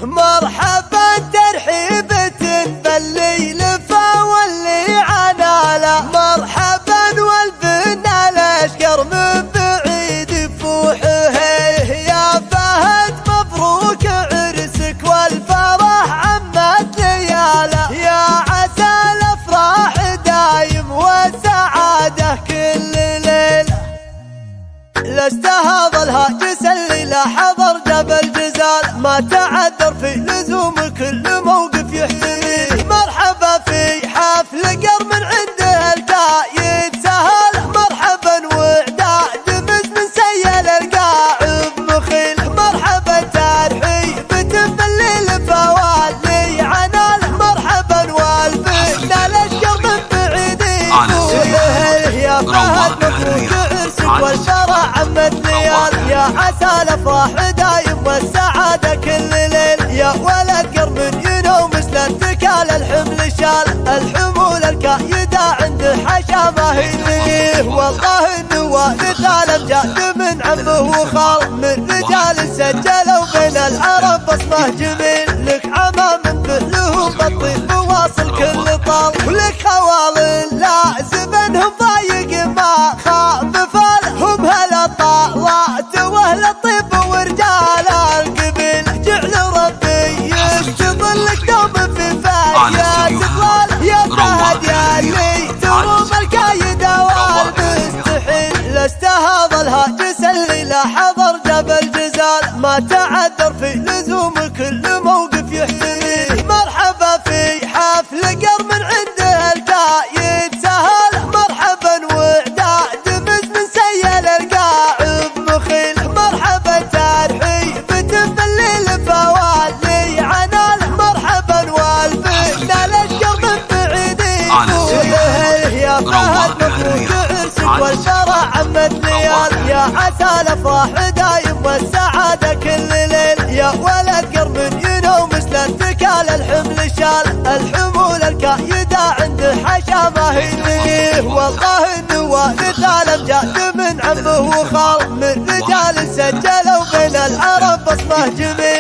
مرحبا ترحيبة بالليل فولي عناله، مرحبا والبنا الاشقر من بعيد يفوحه. يا فهد مبروك عرسك والفرح عمت لياله، يا عسى الافراح دايم والسعاده كل ليله. لست هذا الهاجس الليله حضر جبل جزال، ما تعذر في لزوم كل موقف يحتويه. مرحبا في حفل قر من عنده القايد سهل، مرحبا وعداد مز من سيل القاع بمخيل. مرحبا ترحيبة بالليل فوالي عناله، مرحبا والبنا الاشقر من بعيد يفوحه. يا فهد مبروك عرسك والفرح عمت ليال، يا عسى الافراح دايم والسعاده كل ليل. يا ولد قرب ينوم مثل التكال الحمل شال، الحمول الكايده عنده حشا ما هي ليه. والله انه والد الامجاد من عمه وخال، من رجال سجلوا بين العرب بصمه جميل. لك عمام فعلهم بالطيب واصل كل طال، ولك خوال لازمنهم ضايق ما خاف فال. هم هلا طالات واهل الطيب ورجال القبيل، جعل ربي يشتغل لك دوم في فايات طوال. يا فهد يا اللي تروم الكايده والمستحيل، لست هذا الهاجس الليله حضر جبل جزال، ما تعذر في لزوم كل موقف يحتويه. مرحبا في حفل قر من عنده القايد سهل، مرحبا وعداد مز من سيل القاع بمخيل. مرحبا ترحيبة بالليل فوالي عناله، مرحبا والبنا الاشقر من بعيد يفوحه. يا فهد مبروك عرسك والفرح عمت ليال، يا عسى الافراح دايم والسعاده كل ليل. يا ولد قرب ينوم مثل التكال الحمل شال، الحمول الكايده عنده حشا ما هي ليه. والله انه والد الامجاد من عمه وخال، من رجال سجلوا بين العرب بصمه جميل.